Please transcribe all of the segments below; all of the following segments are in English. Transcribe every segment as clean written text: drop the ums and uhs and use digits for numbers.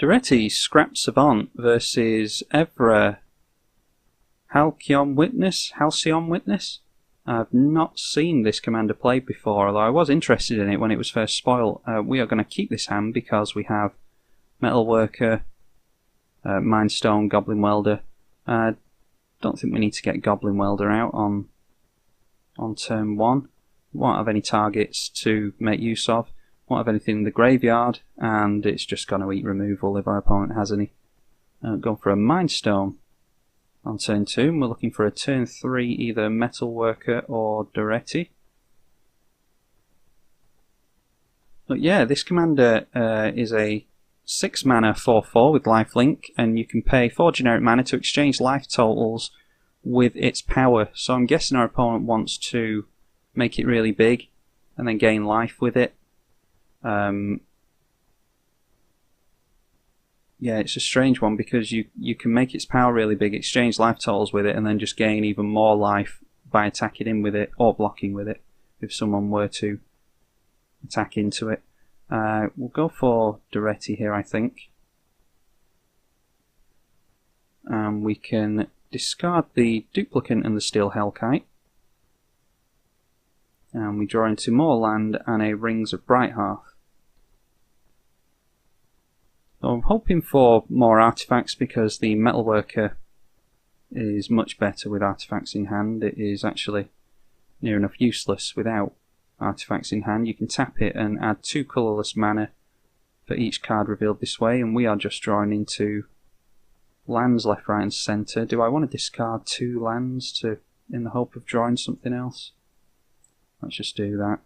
Daretti scrap Savant versus Evra Halcyon Witness. I've not seen this commander played before, although I was interested in it when it was first spoiled. We are going to keep this hand because we have Metalworker, Mindstone, Goblin Welder. Don't think we need to get Goblin Welder out on turn 1. Won't have any targets to make use of. Won't have anything in the graveyard, and it's just going to eat removal if our opponent has any. Going for a Mindstone on turn 2, and we're looking for a turn 3 either Metalworker or Daretti. But yeah, this commander is a 6 mana 4/4 with lifelink, and you can pay 4 generic mana to exchange life totals with its power. So I'm guessing our opponent wants to make it really big and then gain life with it. Yeah, it's a strange one because you can make its power really big, exchange life totals with it, and then just gain even more life by attacking in with it or blocking with it if someone were to attack into it. We'll go for Daretti here, I think. We can discard the Duplicant and the Steel Hellkite. And we draw into more land and a Rings of Brighthearth. So I'm hoping for more artifacts because the Metalworker is much better with artifacts in hand. It is actually near enough useless without artifacts in hand. You can tap it and add 2 colourless mana for each card revealed this way, and we are just drawing into lands left, right and centre. Do I want to discard 2 lands in the hope of drawing something else? Let's just do that.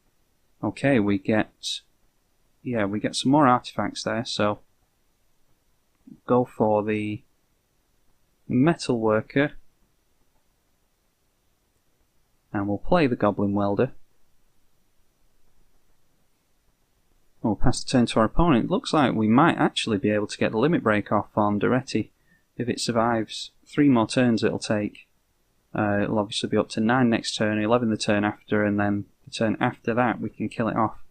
Okay, we get some more artifacts there, so go for the Metalworker, and we'll play the Goblin Welder. We'll pass the turn to our opponent. Looks like we might actually be able to get the limit break off on Daretti. If it survives 3 more turns it'll take. It'll obviously be up to 9 next turn, 11 the turn after, and then the turn after that we can kill it off.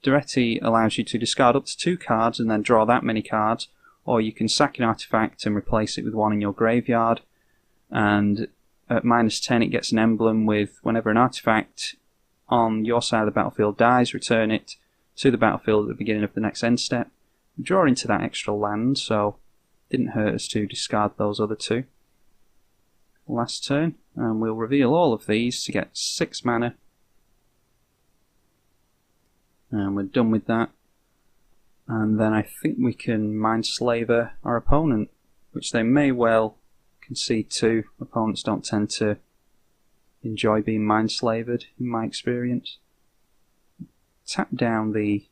Daretti allows you to discard up to 2 cards and then draw that many cards, or you can sack an artifact and replace it with one in your graveyard, and at -10 it gets an emblem with whenever an artifact on your side of the battlefield dies, return it to the battlefield at the beginning of the next end step. Draw into that extra land, so it didn't hurt us to discard those other 2. Last turn, and we'll reveal all of these to get 6 mana. And we're done with that. And then I think we can Mindslaver our opponent, which they may well concede to. Opponents don't tend to enjoy being Mindslavered, in my experience. Tap down the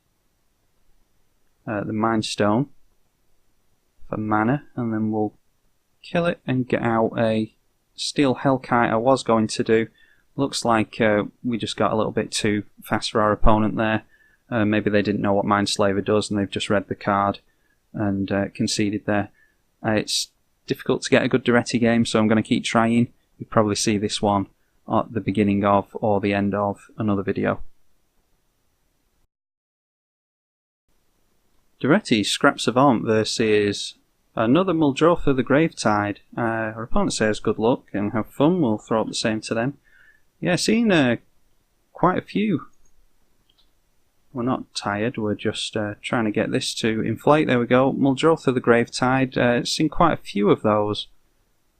Mindstone for mana, and then we'll kill it and get out a Steel Hellkite. I was going to do. Looks like we just got a little bit too fast for our opponent there. Maybe they didn't know what Mindslaver does and they've just read the card and conceded there. It's difficult to get a good Daretti game, so I'm going to keep trying. You'll probably see this one at the beginning of or the end of another video. Daretti scrap Savant versus another Muldrotha the Gravetide. Our opponent says good luck and have fun. We'll throw up the same to them. Yeah, seen quite a few. We're not tired, we're just trying to get this to inflate. There we go, Muldrotha the Gravetide. Seen quite a few of those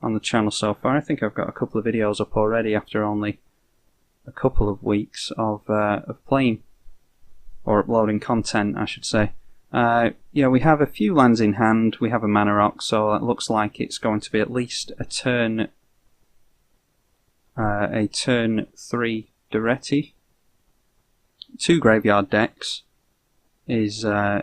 on the channel so far. I think I've got a couple of videos up already after only a couple of weeks of playing, or uploading content I should say. Yeah, we have a few lands in hand, we have a mana rock, so that looks like it's going to be at least a turn 3 Daretti. 2 graveyard decks is, yeah,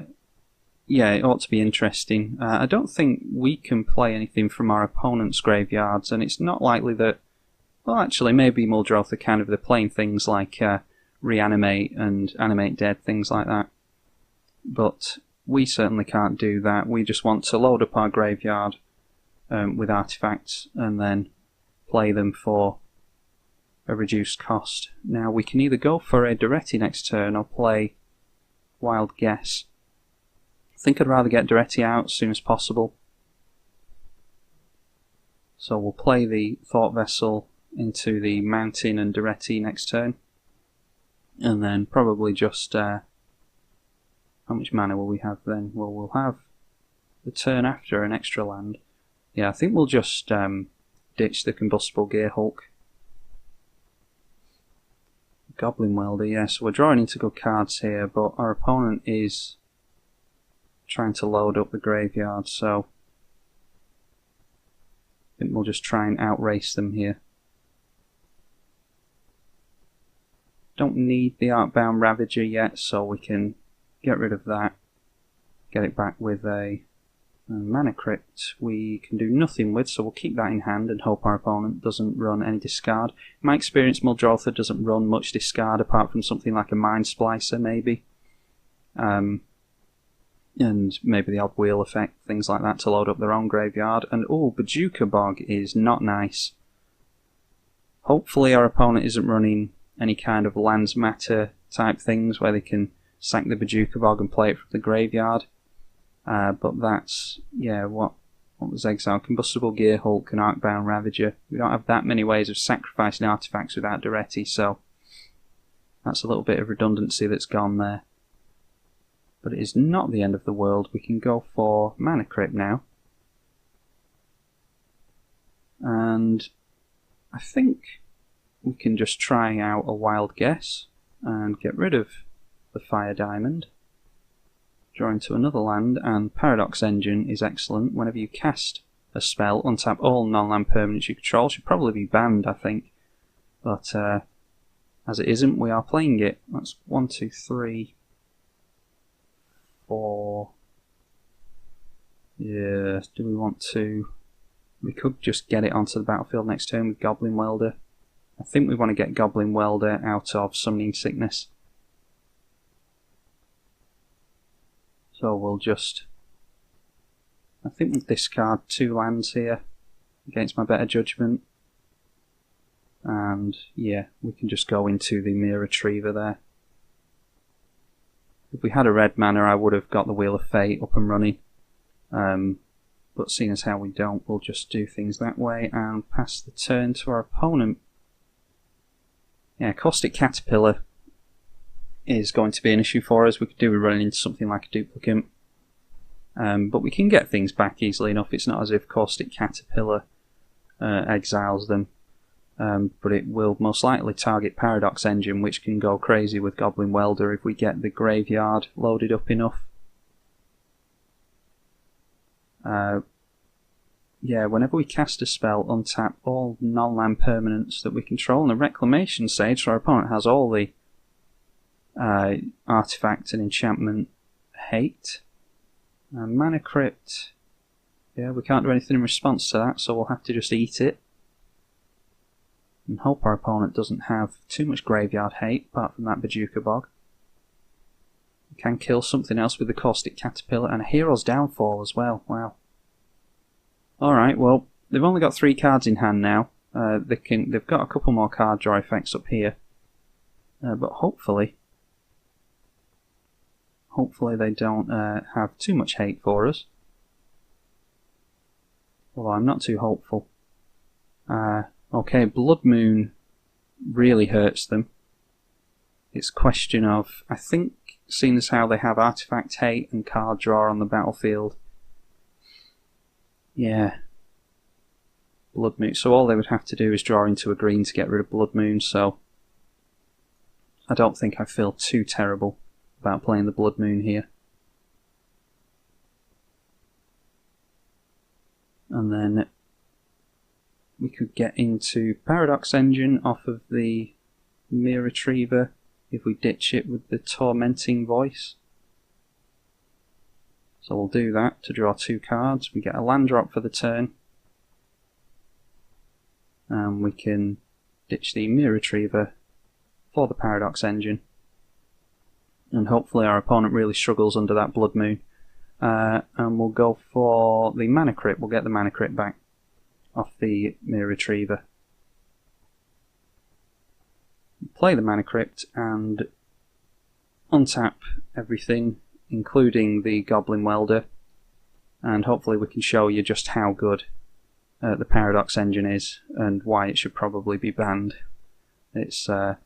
it ought to be interesting. I don't think we can play anything from our opponent's graveyards, and it's not likely that, well actually maybe Muldrotha can if they're playing things like Reanimate and Animate Dead, things like that. But we certainly can't do that. We just want to load up our graveyard with artifacts and then play them for a reduced cost. Now we can either go for a Daretti next turn or play Wild Guess think I'd rather get Daretti out as soon as possible. So we'll play the Thought Vessel into the Mountain and Daretti next turn. And then probably just... how much mana will we have then? Well, we'll have the turn after an extra land. Yeah, I think we'll just ditch the Combustible Gear Hulk. Goblin Welder, yes, we're drawing into good cards here, but our opponent is trying to load up the graveyard, so I think we'll just try and outrace them here. Don't need the Arcbound Ravager yet, so we can get rid of that. Get it back with a Mana Crypt we can do nothing with, so we'll keep that in hand and hope our opponent doesn't run any discard. In my experience, Muldrotha doesn't run much discard apart from something like a Mind Splicer maybe. And maybe the odd wheel effect, things like that to load up their own graveyard. And oh, Bojuka Bog is not nice. Hopefully our opponent isn't running any kind of lands matter type things where they can sack the Bojuka Bog and play it from the graveyard. But that's, yeah, what was exiled? Combustible Gear Hulk and Arcbound Ravager. We don't have that many ways of sacrificing artifacts without Daretti, so that's a little bit of redundancy that's gone there. But it is not the end of the world. We can go for Mana Crypt now. And I think we can just try out a wild guess and get rid of the Fire Diamond. Draw into another land, and Paradox Engine is excellent. Whenever you cast a spell, untap all non-land permanents you control. Should probably be banned, I think. But as it isn't, we are playing it. That's 1, 2, 3, 4. Yeah, do we want to... We could just get it onto the battlefield next turn with Goblin Welder. I think we want to get Goblin Welder out of Summoning Sickness. So we'll just... I think we'll discard 2 lands here against my better judgment. And yeah, we can just go into the Mere Retriever there. If we had a red mana, I would have got the Wheel of Fate up and running. But seeing as how we don't, we'll just do things that way and pass the turn to our opponent. Yeah, Caustic Caterpillar is going to be an issue for us. We could do with running into something like a duplicate. But we can get things back easily enough. It's not as if Caustic Caterpillar exiles them. But it will most likely target Paradox Engine, which can go crazy with Goblin Welder if we get the graveyard loaded up enough. Yeah, whenever we cast a spell, untap all non-land permanents that we control, and the Reclamation Sage, so our opponent has all the artifact and enchantment hate. Mana Crypt, yeah, we can't do anything in response to that, so we'll have to just eat it. And hope our opponent doesn't have too much graveyard hate, apart from that Bojuka Bog. We can kill something else with the Caustic Caterpillar, and a Hero's Downfall as well, wow. Alright, well, they've only got 3 cards in hand now. They've got a couple more card draw effects up here. But hopefully they don't have too much hate for us. Although I'm not too hopeful. Okay, Blood Moon really hurts them. It's a question of, I think, seeing as how they have artifact hate and card draw on the battlefield. Yeah. Blood Moon. So all they would have to do is draw into a green to get rid of Blood Moon, so I don't think I feel too terrible about playing the Blood Moon here. And then we could get into Paradox Engine off of the Mere Retriever if we ditch it with the Tormenting Voice. So we'll do that to draw 2 cards. We get a land drop for the turn. And we can ditch the Mere Retriever for the Paradox Engine. And hopefully our opponent really struggles under that Blood Moon. And we'll go for the Mana Crypt. We'll get the Mana Crypt back off the Mere Retriever. Play the Mana Crypt and untap everything including the Goblin Welder, and hopefully we can show you just how good the Paradox engine is and why it should probably be banned. It's a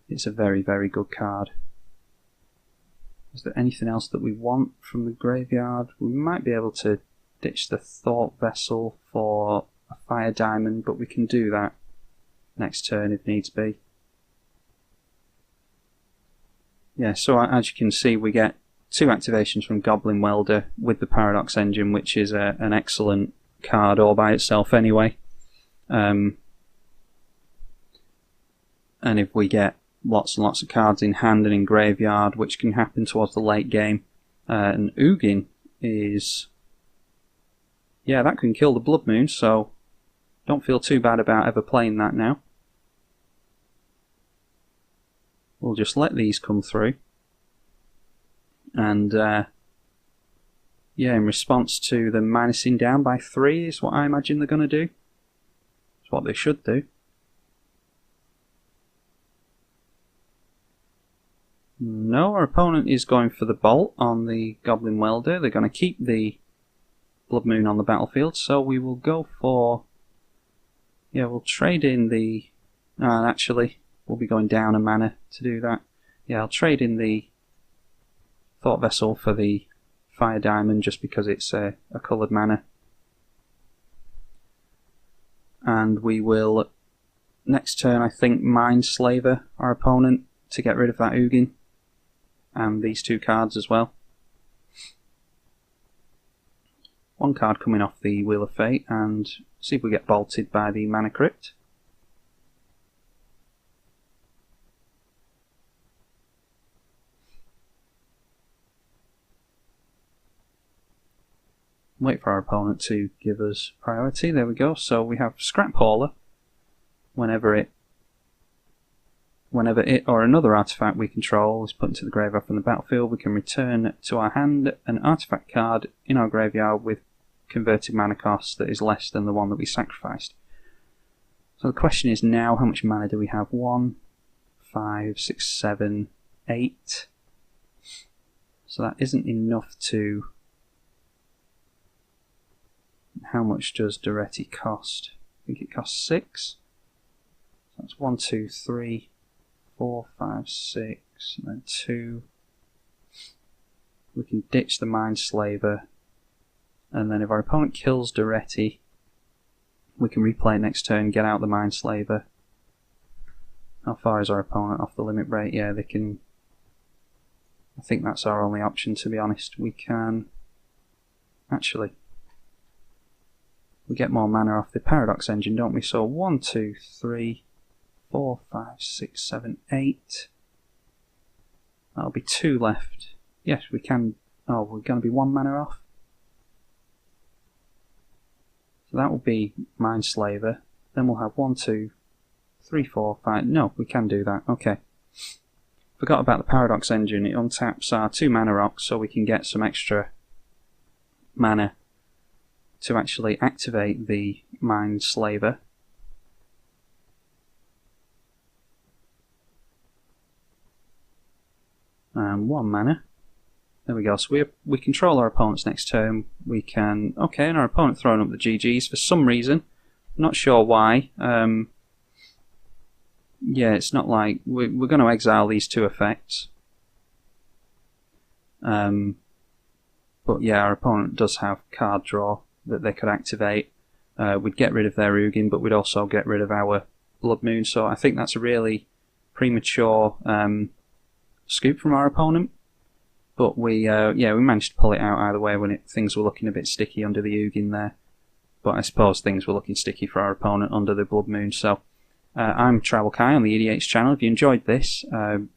very, very good card. Is there anything else that we want from the graveyard? We might be able to ditch the Thought Vessel for a Fire Diamond, but we can do that next turn if needs be. Yeah, so as you can see, we get 2 activations from Goblin Welder with the Paradox engine, which is an excellent card all by itself anyway. And if we get lots and lots of cards in hand and in graveyard, which can happen towards the late game, and Ugin is... yeah, that can kill the Blood Moon, so don't feel too bad about ever playing that now. We'll just let these come through. And yeah, in response to the minusing down by 3 is what I imagine they're going to do. It's what they should do. No, our opponent is going for the Bolt on the Goblin Welder. They're going to keep the Blood Moon on the battlefield, so we will go for... yeah, we'll trade in the... actually, we'll be going down a mana to do that. Yeah, I'll trade in the Thought Vessel for the Fire Diamond just because it's a coloured mana. And we will, next turn, I think, Mindslaver our opponent to get rid of that Ugin. And these 2 cards as well. 1 card coming off the Wheel of Fate, and see if we get bolted by the Mana Crypt. Wait for our opponent to give us priority. There we go. So we have Scrap Hauler. Whenever it or another artifact we control is put into the graveyard from the battlefield, we can return to our hand an artifact card in our graveyard with converted mana cost that is less than the one that we sacrificed. So the question is now, how much mana do we have? 1, 5, 6, 7, 8. So that isn't enough to... how much does Daretti cost? I think it costs 6. So that's 1, 2, 3, 4, 5, 6, and then 2. We can ditch the Mindslaver, and then if our opponent kills Daretti, we can replay it next turn, get out the Mindslaver. How far is our opponent off the limit break? Yeah, they can... I think that's our only option, to be honest. We can... actually... we get more mana off the Paradox engine, don't we? So 1, 2, 3, 4, 5, 6, 7, 8. That'll be 2 left. Yes, we can... oh, we're going to be 1 mana off. So that will be Mindslaver. Then we'll have 1, 2, 3, 4, 5... no, we can do that. Okay. Forgot about the Paradox engine. It untaps our 2 mana rocks so we can get some extra mana to actually activate the Mindslaver. And 1 mana. There we go. So we control our opponent's next turn. We can... okay, and our opponent throwing up the GGs for some reason. Not sure why. Yeah, it's not like... we're going to exile these 2 effects. But yeah, our opponent does have card draw that they could activate. We'd get rid of their Ugin, but we'd also get rid of our Blood Moon. So I think that's a really premature scoop from our opponent. But yeah, we managed to pull it out either way when things were looking a bit sticky under the Ugin there. But I suppose things were looking sticky for our opponent under the Blood Moon. So I'm tribalkai on the EDH channel. If you enjoyed this,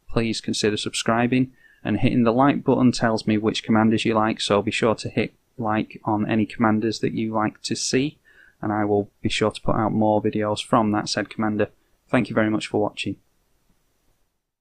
please consider subscribing, and hitting the like button tells me which commanders you like, so be sure to hit like on any commanders that you like to see, and I will be sure to put out more videos from that said commander. Thank you very much for watching.